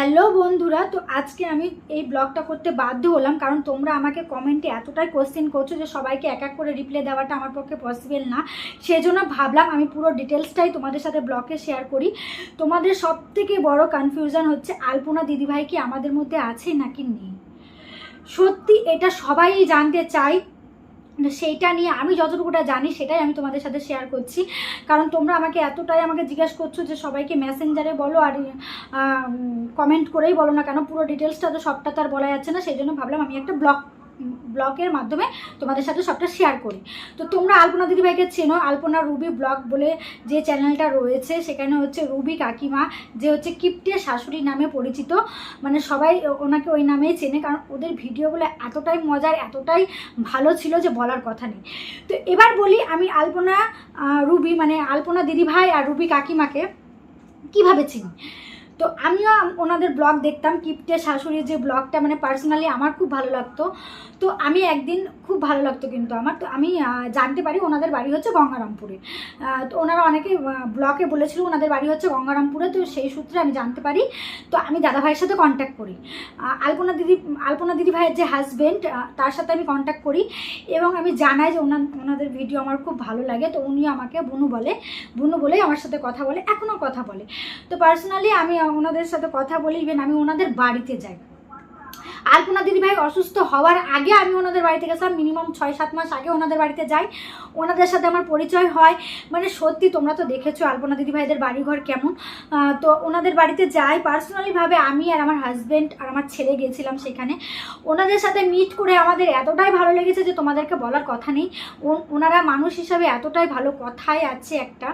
Hello বন্ধুরা, তো আজকে আমি এই ব্লগটা করতে বাধ্য হলাম কারণ তোমরা আমাকে কমেন্টে এতটাই কোশ্চেন করছো যে সবাইকে এক এক করে রিপ্লাই দেওয়াটা আমার পক্ষে পসিবল না। সেজন্য ভাবলাম আমি পুরো ডিটেলসটাই তোমাদের সাথে ব্লগে শেয়ার করি। তোমাদের সবথেকে বড় কনফিউশন হচ্ছে আলপনা দিদিভাই কি আমাদের মধ্যে আছে নাকি নেই। সত্যি এটা সবাই জানতে চাই, সেইটা নিয়ে আমি যতটুকুটা জানি সেটাই আমি তোমাদের সাথে শেয়ার করছি। কারণ তোমরা এতটাই আমাকে জিজ্ঞাসা করছো যে সবাইকে মেসেঞ্জারে বলো আর কমেন্ট করেই বলো না কেন, পুরো ডিটেলসটা তো সবটা তো আর বলা যাচ্ছে না। সেই জন্য ভাবলাম আমি একটা ব্লগের মাধ্যমে তোমাদের সাথে সবটা শেয়ার করি। তো তোমরা আলপনা দিদিভাইকে চেনো, আলপনা রুবি ব্লগ বলে যে চ্যানেলটা রয়েছে সেখানে হচ্ছে রুবি কাকিমা, যে হচ্ছে কিপ্টে শাশুড়ি নামে পরিচিত, মানে সবাই ওনাকে ওই নামেই চেনে কারণ ওদের ভিডিওগুলো এতটাই মজার, এতটাই ভালো ছিল যে বলার কথা নেই। তো এবার বলি আমি আলপনা রুবি মানে আলপনা দিদিভাই আর রুবি কাকিমাকে কিভাবে চিনি। তো আমিও ওনাদের ব্লগ দেখতাম, কিপ্টে শাশুড়ির যে ব্লগটা মানে পার্সোনালি আমার খুব ভালো লাগতো। তো আমি একদিন খুব ভালো লাগতো কিন্তু আমার, তো আমি জানতে পারি ওনাদের বাড়ি হচ্ছে গঙ্গারামপুরে। তো ওনারা অনেকে ব্লগে বলেছিল ওনাদের বাড়ি হচ্ছে গঙ্গারামপুরে, তো সেই সূত্রে আমি জানতে পারি। তো আমি দাদাভাইয়ের সাথে কন্ট্যাক্ট করি, আলপনা দিদি ভাইয়ের যে হাজব্যান্ড তার সাথে আমি কন্ট্যাক্ট করি এবং আমি জানাই যে ওনাদের ভিডিও আমার খুব ভালো লাগে। তো উনি আমাকে বুনু বলেই আমার সাথে কথা বলে, এখনও কথা বলে। তো পার্সোনালি আমি ওনাদের সাথে কথা বলি, ইভেন আমি ওনাদের বাড়িতে যাই। আলপনা দিদিভাই অসুস্থ হওয়ার আগে আমি ওনাদের বাড়িতে গেছিলাম, মিনিমাম 6-7 মাস আগে ওনাদের বাড়িতে যাই, ওনাদের সাথে আমার পরিচয় হয়। মানে সত্যি তোমরা তো দেখেছো আলপনা দিদিভাইদের বাড়িঘর কেমন। তো ওনাদের বাড়িতে যাই পার্সোনালিভাবে, আমি আর আমার হাজব্যান্ড আর আমার ছেলে গেছিলাম সেখানে। ওনাদের সাথে মিট করে আমাদের এতটাই ভালো লেগেছে যে তোমাদেরকে বলার কথা নেই। ওনারা মানুষ হিসাবে এতটাই ভালো, কথায় আছে একটা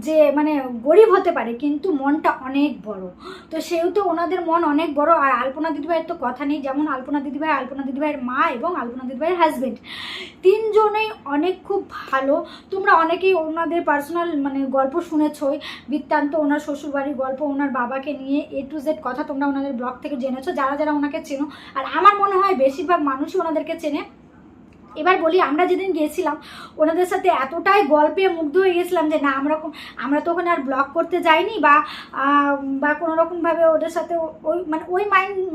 যে মানে গরিব হতে পারে কিন্তু মনটা অনেক বড়। তো সেহেতু ওনাদের মন অনেক বড়। আর আলপনা দিদিভাইয়ের তো কথা নেই, যেমন আলপনা দিদিভাইয়ের মা এবং আলপনা দিদিভাইয়ের হাজব্যান্ড তিনজনেই অনেক খুব ভালো। তোমরা অনেকেই ওনাদের পার্সোনাল মানে গল্প শুনেছই, বৃত্তান্ত, ওনার শ্বশুরবাড়ির গল্প, ওনার বাবাকে নিয়ে A to Z কথা তোমরা ওনাদের ব্লগ থেকে জেনেছো, যারা যারা ওনাকে চেনো। আর আমার মনে হয় বেশিরভাগ মানুষই ওনাদেরকে চেনে। এবার বলি আমরা যেদিন গিয়েছিলাম ওনাদের সাথে এতটাই গল্পে মুগ্ধ হয়ে গেছিলাম যে না আমরা তো ওখানে আর ব্লগ করতে যাইনি বা কোনোরকমভাবে ওদের সাথে ওই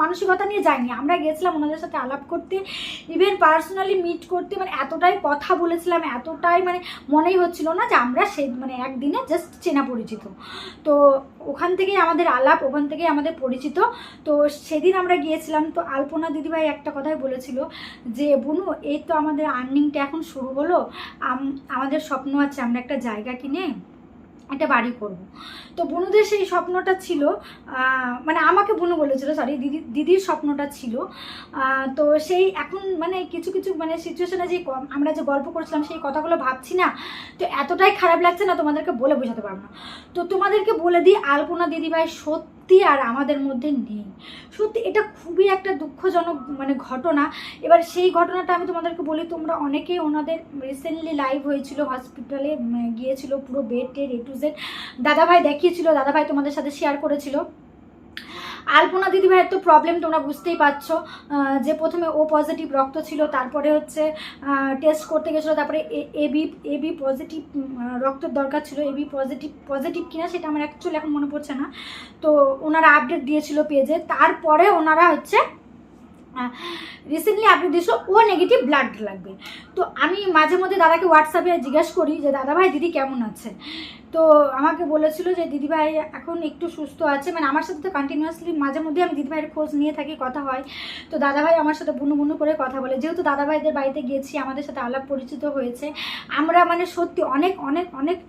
মানসিকতা নিয়ে যাইনি। আমরা গিয়েছিলাম ওনাদের সাথে আলাপ করতে, ইভেন পার্সোনালি মিট করতে। মানে এতটাই কথা বলেছিলাম, এতটাই মানে মনেই হচ্ছিল না যে আমরা মানে একদিনে জাস্ট চেনা পরিচিত। তো ওখান থেকেই আমাদের আলাপ, ওখান থেকেই আমাদের পরিচিত। তো সেদিন আমরা গিয়েছিলাম, তো আলপনা দিদিভাই একটা কথাই বলেছিল যে বুনু এই তো আমাদের আর্নিংটা এখন শুরু হলো, আমাদের স্বপ্ন আছে আমরা একটা জায়গা কিনে একটা বাড়ি করব। তো বুনুদের সেই স্বপ্নটা ছিল, মানে আমাকে বুনু বলেছিল, সরি দিদির স্বপ্নটা ছিল। তো সেই এখন মানে কিছু মানে সিচুয়েশনে যে আমরা যে গল্প করছিলাম সেই কথাগুলো ভাবছি না, তো এতটাই খারাপ লাগছে না তোমাদেরকে বলে বোঝাতে পারবো না। তো তোমাদেরকে বলে দিই আলপনা দিদিভাই সত্যি আর আমাদের মধ্যে নেই। সত্যি এটা খুবই একটা দুঃখজনক মানে ঘটনা। এবার সেই ঘটনাটা আমি তোমাদেরকে বলি, তোমরা অনেকেই ওনাদের রিসেন্টলি লাইভ হয়েছিল, হসপিটালে গিয়েছিল, পুরো বেড A to Z দাদাভাই দেখিয়েছিল, দাদাভাই তোমাদের সাথে শেয়ার করেছিল। আলপনা দিদিভাইয়ের তো প্রবলেম তোমরা বুঝতেই পারছো, যে প্রথমে O পজিটিভ রক্ত ছিল, তারপরে হচ্ছে টেস্ট করতে গেছিলো, তারপরে এবি পজিটিভ রক্তের দরকার ছিল। এবি পজিটিভ কিনা সেটা আমার অ্যাকচুয়ালি এখন মনে পড়ছে না। তো ওনারা আপডেট দিয়েছিল পেজে, তারপরে ওনারা হচ্ছে রিসেন্টলি আপডেট দিয়েছিল O নেগেটিভ ব্লাড লাগবে। তো আমি মাঝে মধ্যে দাদাকে হোয়াটসঅ্যাপে জিজ্ঞাসা করি যে দাদাভাই দিদি কেমন আছে। তো আমাকে বলেছিল যে দিদিভাই এখন একটু সুস্থ আছে। মানে আমার সাথে তো কন্টিনিউয়াসলি মাঝে মধ্যে আমি দিদিভাইয়ের খোঁজ নিয়ে থাকি, কথা হয়। তো দাদাভাই আমার সাথে বুনু করে কথা বলে, যেহেতু দাদাভাইদের বাড়িতে গিয়েছি আমাদের সাথে আলাপ পরিচিত হয়েছে। আমরা মানে সত্যি অনেক অনেক অনেক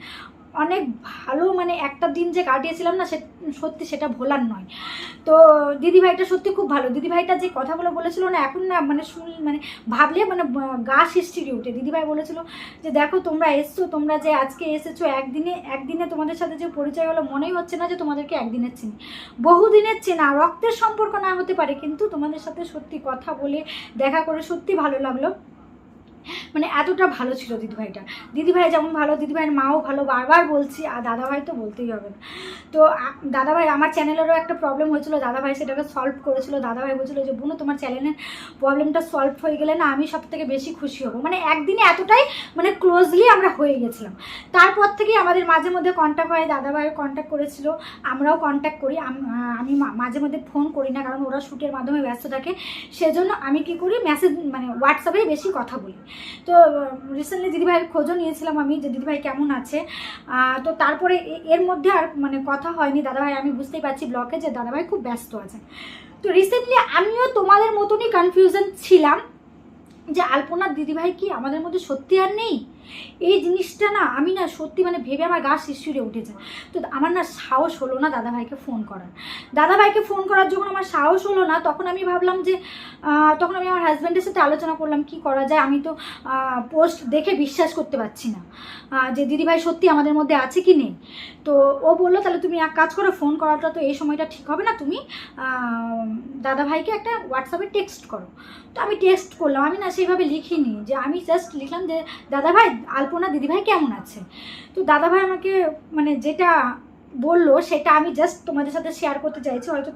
অনেক ভালো মানে একটা দিন যে কাটিয়েছিলাম না, সত্যি সেটা ভোলার নয়। তো দিদিভাইটা সত্যি খুব ভালো। দিদিভাইটা যে কথাগুলো বলেছিল না এখন না মানে মানে ভাবলে মানে গা শিরশিরে ওঠে। দিদিভাই বলেছিল যে দেখো তোমরা এসছো, তোমরা যে আজকে এসেছো একদিনে তোমাদের সাথে যে পরিচয় হলো, মনেই হচ্ছে না যে তোমাদেরকে একদিনের চিনি, বহুদিনের চেনা। রক্তের সম্পর্ক না হতে পারে কিন্তু তোমাদের সাথে সত্যি কথা বলে দেখা করে সত্যি ভালো লাগলো। মানে এতটা ভালো ছিল দিদিভাইটা। দিদিভাই যেমন ভালো, দিদিভাইয়ের মাও ভালো, বারবার বলছি। আর দাদাভাই তো বলতেই হবে না। তো দাদাভাই, আমার চ্যানেলেরও একটা প্রবলেম হয়েছিল, দাদাভাই সেটাকে সলভ করেছিল। দাদাভাই বলছিল যে বুনু তোমার চ্যানেলের প্রবলেমটা সলভ হয়ে গেলে না আমি সব থেকে বেশি খুশি হব। মানে একদিনে এতটাই মানে ক্লোজলি আমরা হয়ে গেছিলাম। তারপর থেকেই আমাদের মাঝে মধ্যে কন্ট্যাক্ট হয়, দাদাভাইও কন্ট্যাক্ট করেছিল, আমরাও কন্ট্যাক্ট করি। আমি মাঝে মধ্যে ফোন করি না, কারণ ওরা শ্যুটের মাধ্যমে ব্যস্ত থাকে। সেজন্য আমি কি করি, মেসেজ মানে হোয়াটসঅ্যাপেই বেশি কথা বলি। তো রিসেন্টলি দিদিভাইয়ের খোঁজও নিয়েছিলাম আমি, যে দিদিভাই কেমন আছে। তো তারপরে এর মধ্যে আর মানে কথা হয়নি দাদাভাই, আমি বুঝতেই পারছি ব্লকে যে দাদাভাই খুব ব্যস্ত আছে। তো রিসেন্টলি আমিও তোমাদের মতনই কনফিউশন ছিলাম যে আলপনার দিদিভাই কি আমাদের মধ্যে সত্যি আর নেই। এই জিনিসটা না আমি না সত্যি মানে ভেবে আমার গা শিরশিরে উঠেছে। তো আমার না সাহস হলো না দাদাভাইকে ফোন করার। দাদাভাইকে ফোন করার যখন আমার সাহস হলো না, তখন আমি ভাবলাম যে তখন আমি আমার হাজব্যান্ডের সাথে আলোচনা করলাম কি করা যায়। আমি তো পোস্ট দেখে বিশ্বাস করতে পারছি না যে দিদিভাই সত্যি আমাদের মধ্যে আছে কি নেই। তো ও বললো তাহলে তুমি এক কাজ করো, ফোন করাটা তো এই সময়টা ঠিক হবে না, তুমি দাদাভাইকে একটা হোয়াটসঅ্যাপে টেক্সট করো। তো আমি টেক্সট করলাম, আমি না সেইভাবে লিখিনি, যে আমি জাস্ট লিখলাম যে দাদাভাই আলপনা দিদিভাই কেমন আছে। তো দাদাভাই আমাকে মানে যেটা বললো সেটা আমি জাস্ট তোমাদের সাথে শেয়ার করতে চাইছি, হয়তো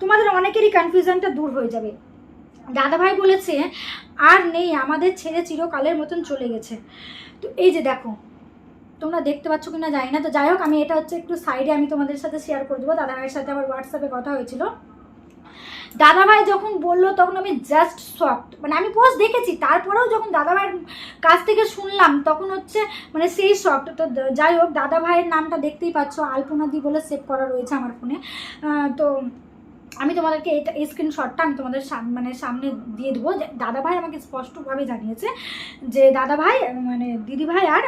তোমাদের অনেকেরই কনফিউশনটা দূর হয়ে যাবে। দাদাভাই বলেছে আর নেই, আমাদের ছেড়ে চিরকালের মতন চলে গেছে। তো এই যে দেখো, তোমরা দেখতে পাচ্ছ কিনা জানি না। তো যাই হোক, আমি এটা হচ্ছে একটু সাইডে আমি তোমাদের সাথে শেয়ার করে দেবো। দাদাভাইয়ের সাথে আমার হোয়াটসঅ্যাপে কথা হয়েছিল। দাদাভাই যখন বললো তখন আমি জাস্ট শকড, মানে আমি পোস্ট দেখেছি, তারপরেও যখন দাদাভাইয়ের কাছ থেকে শুনলাম তখন হচ্ছে মানে সেই শকড। তো যাই হোক, দাদাভাইয়ের নামটা দেখতেই পাচ্ছ, আলপনা দি বলে সেভ করা রয়েছে আমার ফোনে। তো আমি তোমাদেরকে এই স্ক্রিনশটটা আমি তোমাদের সামনে দিয়ে দেবো। যে দাদাভাই আমাকে স্পষ্টভাবে জানিয়েছে যে দাদাভাই মানে দিদিভাই আর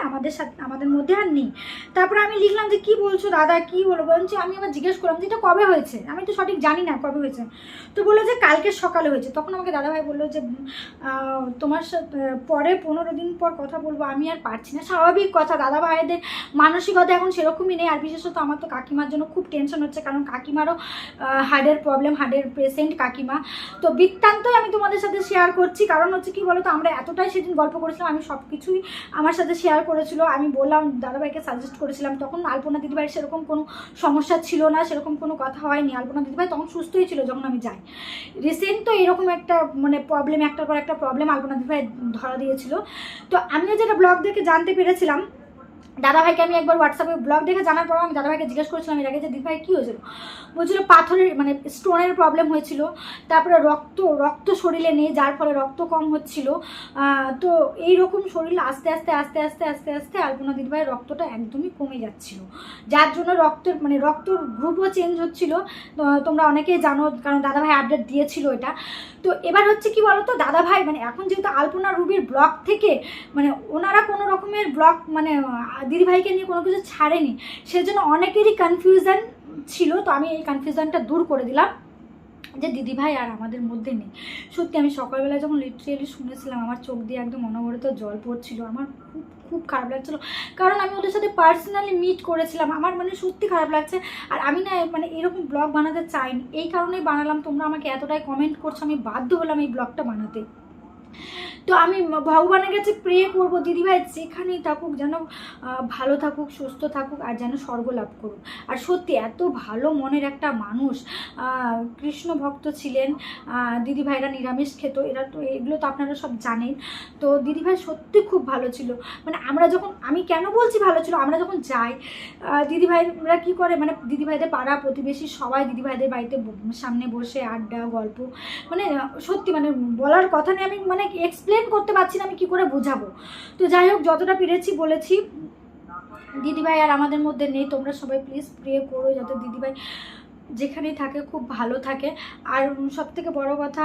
আমাদের মধ্যে আর নেই। তারপরে আমি লিখলাম যে কি বলছো দাদা, কি বলবো, বলছি আমি আবার জিজ্ঞেস করলাম যে এটা কবে হয়েছে, আমি তো সঠিক জানি না কবে হয়েছে। তো বললো যে কালকে সকালে হয়েছে। তখন আমাকে দাদাভাই বললো যে তোমার সাথে পরে 15 দিন পর কথা বলবো, আমি আর পারছি না। স্বাভাবিক কথা, দাদাভাইদের মানসিকতা এখন সেরকমই নেই। আর বিশেষত আমার তো কাকিমার জন্য খুব টেনশন হচ্ছে, কারণ কাকিমারও হার্টের প্রবলেম, হার্টের পেশেন্ট কাকিমা। তো বৃত্তান্তই আমি তোমাদের সাথে শেয়ার করছি, কারণ হচ্ছে কি বলো তো, আমরা এতটাই সেদিন গল্প করেছিলাম, আমি সব কিছুই আমার সাথে শেয়ার করেছিল। আমি বললাম দাদাভাইকে সাজেস্ট করেছিলাম, তখন আলপনা দিদিভাইয়ের সেরকম কোনো সমস্যা ছিল না, সেরকম কোনো কথা হয়নি। আলপনা দিদিভাই তখন সুস্থই ছিল যখন আমি যাই। রিসেন্ট তো এরকম একটা মানে প্রবলেম, একটার পর একটা প্রবলেম আলপনা দিদিভাই ধরা দিয়েছিল। তো আমিও যেটা ব্লগ দেখে জানতে পেরেছিলাম, দাদাভাইকে আমি একবার হোয়াটসঅ্যাপে ব্লগ দেখে জানার পর আমি দাদাভাইকে জিজ্ঞেস করেছিলাম এর আগে যে দিদিভাই কী হয়েছিল। বলছিল পাথরের মানে স্টোনের প্রবলেম হয়েছিল, তারপরে রক্ত শরীরে নেই, যার ফলে রক্ত কম হচ্ছিল। তো এইরকম শরীর আস্তে আস্তে আস্তে আস্তে আস্তে আস্তে আলপনা দিদিভাইয়ের রক্তটা একদমই কমে যাচ্ছিল, যার জন্য রক্তর গ্রুপও চেঞ্জ হচ্ছিল। তোমরা অনেকেই জানো, কারণ দাদাভাই আপডেট দিয়েছিল এটা। তো এবার হচ্ছে কি বলো তো, দাদাভাই মানে এখন যেহেতু আলপনা রুবির ব্লগ থেকে মানে ওনারা কোনো রকমের ব্লগ মানে দিদিভাইকে নিয়ে কোনো কিছু ছাড়েনি, সেজন্য অনেকেরই কনফিউশন ছিল। তো আমি এই কনফিউশনটা দূর করে দিলাম যে দিদিভাই আর আমাদের মধ্যে নেই। সত্যি আমি সকালবেলা যখন লিটারেলি শুনেছিলাম, আমার চোখ দিয়ে একদম অনবরত জল পড়ছিল। আমার খুব খুব খারাপ লাগছিলো, কারণ আমি ওদের সাথে পার্সোনালি মিট করেছিলাম। আমার মানে সত্যি খারাপ লাগছে। আর আমি না মানে এরকম ব্লগ বানাতে চাইনি, এই কারণেই বানালাম। তোমরা আমাকে এতটাই কমেন্ট করছো, আমি বাধ্য হলাম এই ব্লগটা বানাতে। তো আমি ভগবানের কাছে প্রে করব দিদিভাই যেখানেই থাকুক যেন ভালো থাকুক, সুস্থ থাকুক, আর যেন স্বর্গ লাভ করুক। আর সত্যি এত ভালো মনের একটা মানুষ, কৃষ্ণ ভক্ত ছিলেন। দিদিভাইরা নিরামিষ খেত, এরা তো এগুলো তো আপনারা সব জানেন। তো দিদিভাই সত্যি খুব ভালো ছিল। মানে আমি কেন বলছি ভালো ছিল, আমরা যখন যাই দিদিভাইরা কী করে, মানে দিদিভাইদের পাড়া প্রতিবেশী সবাই দিদিভাইদের বাড়িতে সামনে বসে আড্ডা গল্প, মানে সত্যি মানে বলার কথা নেই। আমি মানে এক্সপ্লেন করতে পারছি না, আমি কি করে বোঝাবো। তো যাই হোক, যতটা পেরেছি বলেছি। দিদিভাই আর আমাদের মধ্যে নেই, তোমরা সবাই প্লিজ প্রে করো যাতে দিদিভাই যেখানেই থাকে খুব ভালো থাকে। আর সবথেকে বড় কথা,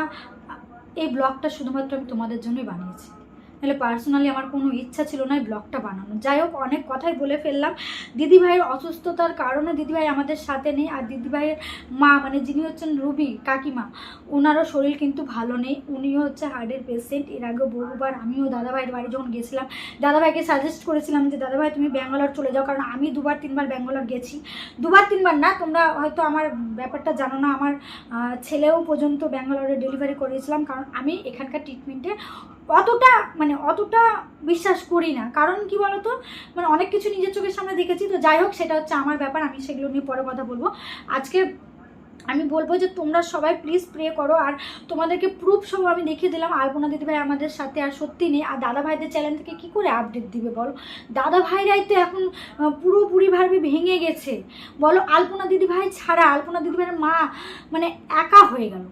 এই ব্লগটা শুধুমাত্র আমি তোমাদের জন্যই বানিয়েছি, নাহলে পার্সোনালি আমার কোনো ইচ্ছা ছিল না এই ব্লগটা বানানো। যাই হোক, অনেক কথাই বলে ফেললাম। দিদিভাইয়ের অসুস্থতার কারণে দিদিভাই আমাদের সাথে নেই। আর দিদিভাইয়ের মা মানে যিনি হচ্ছেন রুবি কাকিমা, ওনারও শরীর কিন্তু ভালো নেই, উনিও হচ্ছে হার্টের পেশেন্ট। এর আগে বহুবার আমিও দাদাভাইয়ের বাড়ি যখন গেছিলাম, দাদাভাইকে সাজেস্ট করেছিলাম যে দাদাভাই তুমি ব্যাঙ্গালোর চলে যাও, কারণ আমি 2-3 বার ব্যাঙ্গালোর গেছি। 2-3 বার না, তোমরা হয়তো আমার ব্যাপারটা জানো না, আমার ছেলেও পর্যন্ত ব্যাঙ্গালোরে ডেলিভারি করিয়েছিলাম, কারণ আমি এখানকার ট্রিটমেন্টে অতটা বিশ্বাস করি না। কারণ কি বলতো, মানে অনেক কিছু নিজের চোখের সামনে দেখেছি। তো যাই হোক, সেটা হচ্ছে আমার ব্যাপার, আমি সেগুলো নিয়ে পরে কথা বলবো। আজকে আমি বলবো যে তোমরা সবাই প্লিজ প্রে করো। আর তোমাদেরকে প্রুফ সহ আমি দেখিয়ে দিলাম আলপনা দিদিভাই আমাদের সাথে আর সত্যি নেই। আর দাদা ভাইদের চ্যানেল থেকে কি করে আপডেট দিবে বলো? দাদা ভাইরাই তো এখন পুরোপুরিভাবে ভেঙে গেছে বলো। আলপনা দিদিভাই ছাড়া আলপনা দিদিভাইয়ের মা মানে একা হয়ে গেল,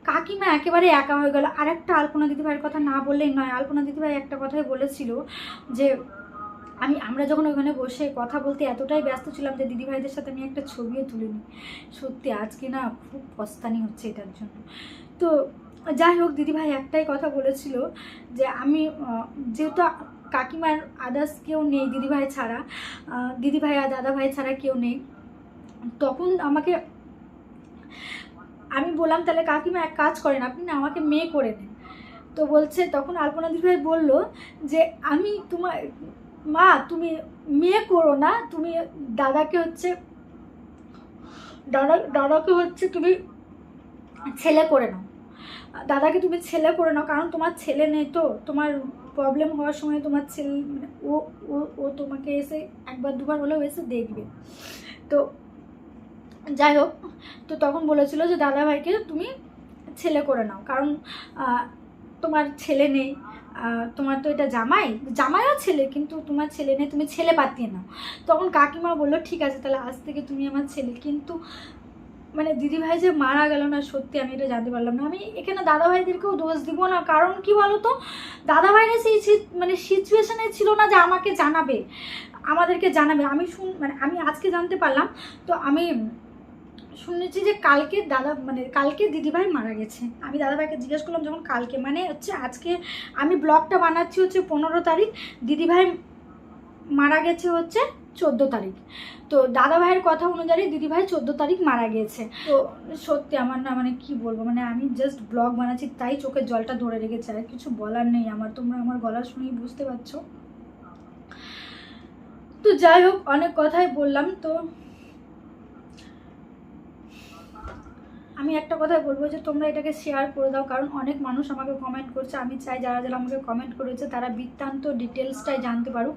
কাকিমা একেবারে একা হয়ে গেল। আর একটা আলপনা দিদিভাইয়ের কথা না বললেই নয়। আলপনা দিদিভাই একটা কথাই বলেছিল যে আমরা যখন ওখানে বসে কথা বলতে এতটাই ব্যস্ত ছিলাম যে দিদিভাইদের সাথে আমি একটা ছবিও তুলিনি। সত্যি আজকে না খুব পস্তানি হচ্ছে এটার জন্য। তো যাই হোক, দিদিভাই একটাই কথা বলেছিল যে আমি যেহেতু কাকিমার আদার্স কেউ নেই দিদিভাই ছাড়া, দিদিভাই আর দাদাভাই ছাড়া কেউ নেই, তখন আমি বললাম তাহলে কাকিমা এক কাজ করেন, আপনি না আমাকে মেয়ে করে নেন। তো বলছে, তখন আলপনা দিদিভাই বলল যে আমি তোমার মা, তুমি মেয়ে করো না, তুমি দাদাকে হচ্ছে তুমি ছেলে করে নাও, দাদাকে তুমি ছেলে করে নাও। কারণ তোমার ছেলে নেই, তো তোমার প্রবলেম হওয়ার সময় তোমার ছেলে মানে ও ও ও তোমাকে এসে একবার দুবার হলেও এসে দেখবে। তো যাই হোক, তো তখন বলেছিল যে দাদাভাইকে তুমি ছেলে করে নাও, কারণ তোমার ছেলে নেই, তোমার তো এটা জামাইও ছেলে, কিন্তু তোমার ছেলে নেই, তুমি ছেলে পাতিয়ে নাও। তখন কাকিমা বললো ঠিক আছে, তাহলে আজ থেকে তুমি আমার ছেলে। কিন্তু মানে দিদিভাই যে মারা গেল না, সত্যি আমি এটা জানতে পারলাম না। আমি এখানে দাদাভাইদেরকেও দোষ দিব না, কারণ কি বলতো, দাদাভাইরা সেই সিচুয়েশনে ছিল না যে আমাদেরকে জানাবে। আমি আজকে জানতে পারলাম। তো আমি শুনেছি যে কালকে দিদিভাই মারা গেছে। আমি দাদাভাইকে জিজ্ঞেস করলাম যখন কালকে মানে হচ্ছে আজকে আমি ব্লগটা বানাচ্ছি হচ্ছে 15 তারিখ, দিদিভাই মারা গেছে হচ্ছে 14 তারিখ। তো দাদাভাইয়ের কথা অনুযায়ী দিদিভাই 14 তারিখ মারা গিয়েছে। তো সত্যি আমার না মানে কি বলবো, মানে আমি জাস্ট ব্লগ বানাচ্ছি তাই চোখের জলটা ধরে রেখেছে, আর কিছু বলার নেই আমার। তোমরা আমার গলা শুনেই বুঝতে পারছো। তো যাই হোক, অনেক কথাই বললাম। তো আমি একটা কথাই বলবো যে তোমরা এটাকে শেয়ার করে দাও, কারণ অনেক মানুষ আমাকে কমেন্ট করছে। আমি চাই যারা যারা আমাকে কমেন্ট করেছে তারা বৃত্তান্ত ডিটেলসটাই জানতে পারুক।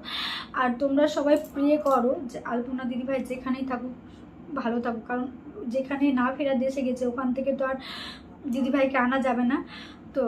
আর তোমরা সবাই প্রে করো যে আলপনা দিদিভাই যেখানেই থাকুক ভালো থাকুক, কারণ যেখানে না ফেরা দেশে গেছে ওখান থেকে তো আর দিদিভাইকে আনা যাবে না। তো